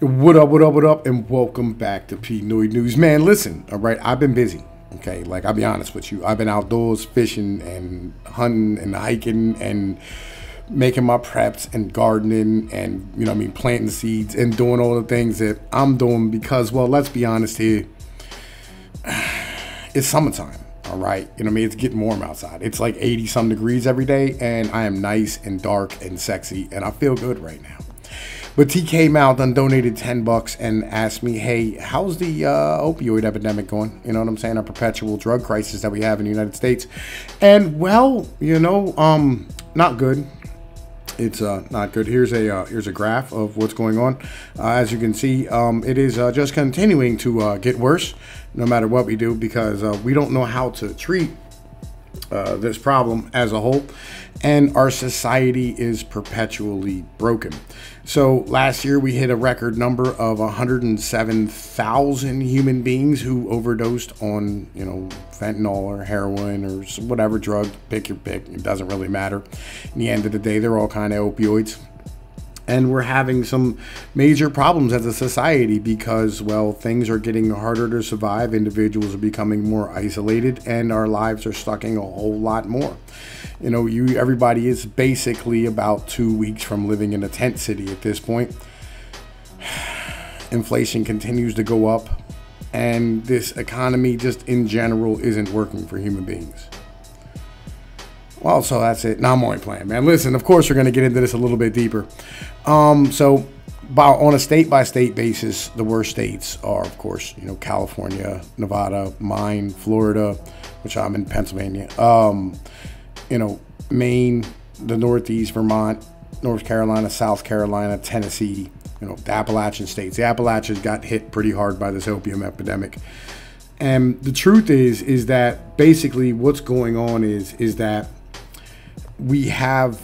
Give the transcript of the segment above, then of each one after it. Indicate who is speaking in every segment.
Speaker 1: What up, what up, what up, and welcome back to Pnoid News. Man, listen, all right, I've been busy, okay? Like, I'll be honest with you. I've been outdoors fishing and hunting and hiking and making my preps and gardening and, planting seeds and doing all the things that I'm doing because, well, let's be honest here, it's summertime, all right? It's getting warm outside. It's like 80-some degrees every day, and I am nice and dark and sexy, and I feel good right now. But T came out and donated $10 and asked me, hey, how's the opioid epidemic going? You know what I'm saying? A perpetual drug crisis that we have in the United States. And, well, not good. It's not good. Here's a graph of what's going on. As you can see, it is just continuing to get worse no matter what we do because we don't know how to treat this problem as a whole, and our society is perpetually broken. So last year we hit a record number of 107,000 human beings who overdosed on, fentanyl or heroin or whatever drug, pick your pick. It doesn't really matter. In the end of the day, they're all kind of opioids. And we're having some major problems as a society because, well, things are getting harder to survive. Individuals are becoming more isolated, and our lives are sucking a whole lot more. Everybody is basically about 2 weeks from living in a tent city at this point. Inflation continues to go up, and this economy just in general isn't working for human beings. Well, so that's it. Now I'm only playing, man. Listen, of course, we're going to get into this a little bit deeper. So on a state-by-state basis, the worst states are, of course, California, Nevada, mine, Florida, which I'm in Pennsylvania, Maine, the Northeast, Vermont, North Carolina, South Carolina, Tennessee, the Appalachian states. The Appalachians got hit pretty hard by this opium epidemic. And the truth is that basically what's going on is that we have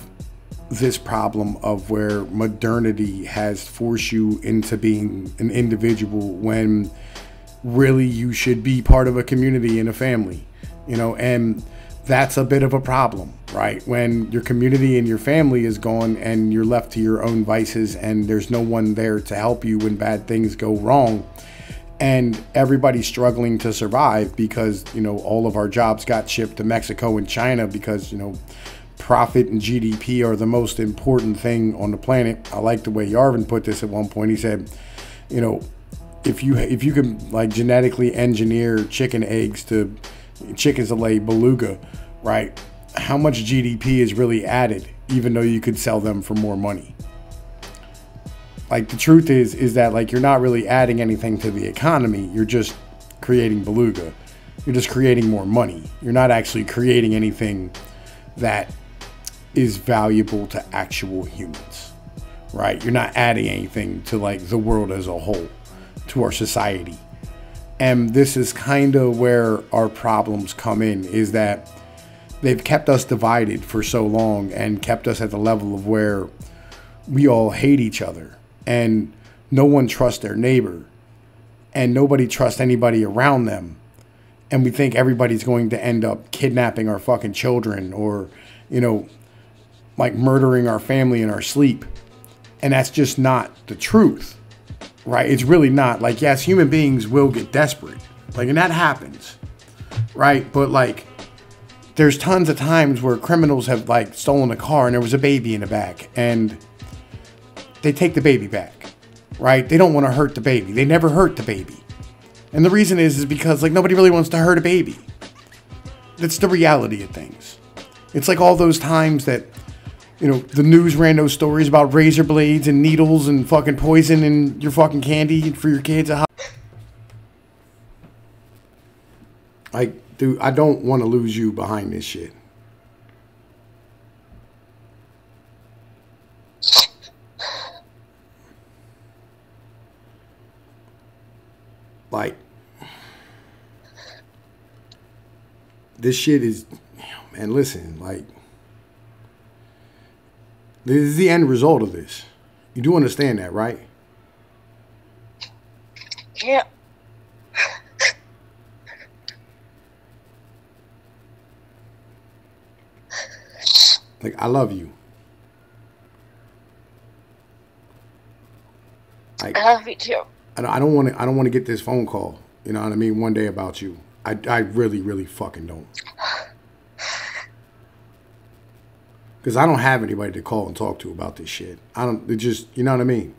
Speaker 1: this problem of where modernity has forced you into being an individual when really you should be part of a community and a family, and that's a bit of a problem, right? When your community and your family is gone and you're left to your own vices and there's no one there to help you when bad things go wrong, and everybody's struggling to survive because, all of our jobs got shipped to Mexico and China because, profit and GDP are the most important thing on the planet. I like the way Yarvin put this at one point. He said, if you can like genetically engineer chicken eggs to chickens to lay beluga, right? How much GDP is really added, even though you could sell them for more money? Like, the truth is that, like, you're not really adding anything to the economy. You're just creating beluga. You're just creating more money. You're not actually creating anything that is valuable to actual humans, right? You're not adding anything to, like, the world as a whole, to our society. And this is kind of where our problems come in, is that they've kept us divided for so long and kept us at the level of where we all hate each other. And no one trusts their neighbor, and nobody trusts anybody around them. And we think everybody's going to end up kidnapping our fucking children or, like murdering our family in our sleep. And that's just not the truth, right? It's really not. Like, yes, human beings will get desperate. Like, and that happens, right? But, like, there's tons of times where criminals have, like, stolen a car and there was a baby in the back, and they take the baby back, right? They don't want to hurt the baby. They never hurt the baby. And the reason is because, like, nobody really wants to hurt a baby. That's the reality of things. It's like all those times that, the news ran those stories about razor blades and needles and fucking poison in your fucking candy for your kids. Like, dude, I don't want to lose you behind this shit. Like, this shit is, man, listen, like, this is the end result of this. You do understand that, right?
Speaker 2: Yeah.
Speaker 1: Like, I love you. I
Speaker 2: love you too.
Speaker 1: I don't want to. I don't want to get this phone call. You know what I mean? One day about you. I really, really fucking don't. Because I don't have anybody to call and talk to about this shit. I don't. It just. You know what I mean?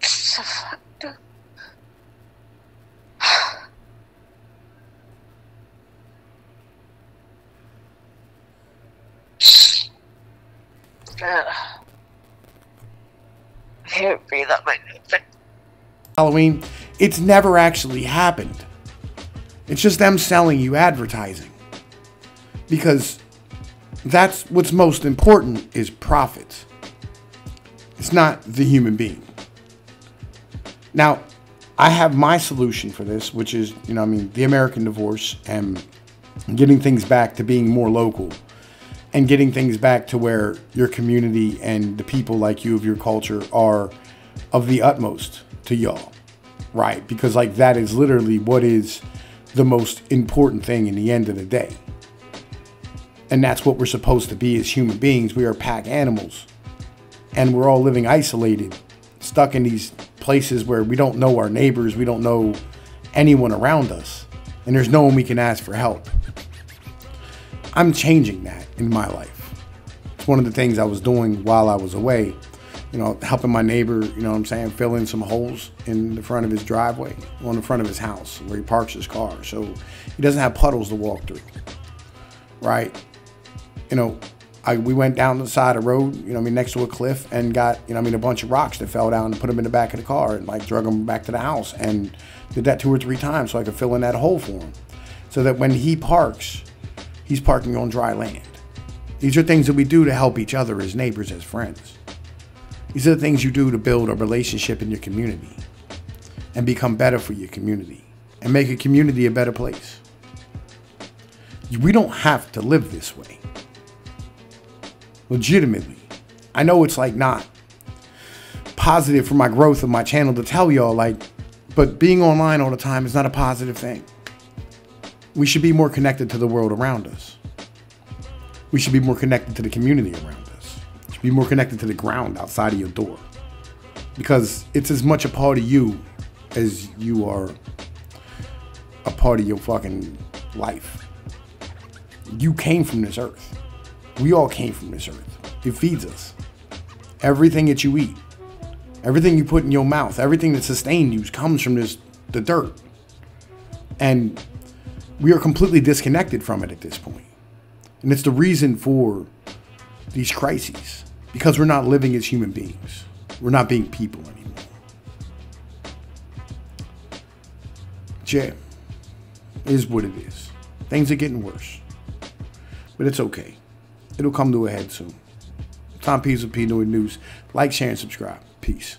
Speaker 2: So fucked up. I can't breathe up my nose.
Speaker 1: Halloween. It's never actually happened. It's just them selling you advertising. Because that's what's most important is profits. It's not the human being. Now, I have my solution for this, which is, you know, I mean, the American divorce and getting things back to being more local and getting things back to where your community and the people like you of your culture are of the utmost to y'all, right? Because like that is literally what is the most important thing in the end of the day. And that's what we're supposed to be as human beings. We are pack animals. And we're all living isolated, stuck in these places where we don't know our neighbors. We don't know anyone around us. And there's no one we can ask for help. I'm changing that in my life. It's one of the things I was doing while I was away. You know, helping my neighbor, you know what I'm saying, fill in some holes in the front of his driveway, on the front of his house where he parks his car. So he doesn't have puddles to walk through, right? You know, we went down the side of the road, you know, I mean, next to a cliff and got, you know, I mean, a bunch of rocks that fell down and put them in the back of the car and like drug them back to the house and did that 2 or 3 times so I could fill in that hole for him. So that when he parks, he's parking on dry land. These are things that we do to help each other as neighbors, as friends. These are the things you do to build a relationship in your community and become better for your community and make a community a better place. We don't have to live this way. Legitimately. I know it's like not positive for my growth of my channel to tell y'all, like, but being online all the time is not a positive thing. We should be more connected to the world around us. We should be more connected to the community around us. We should be more connected to the ground outside of your door. Because it's as much a part of you as you are a part of your fucking life. You came from this earth. We all came from this earth. It feeds us. Everything that you eat, everything you put in your mouth, everything that sustained you comes from the dirt. And we are completely disconnected from it at this point. And it's the reason for these crises. Because we're not living as human beings. We're not being people anymore. Yeah, it is what it is. Things are getting worse. But it's okay. It'll come to a head soon. Tom P's with Pnoid News. Like, share, and subscribe. Peace.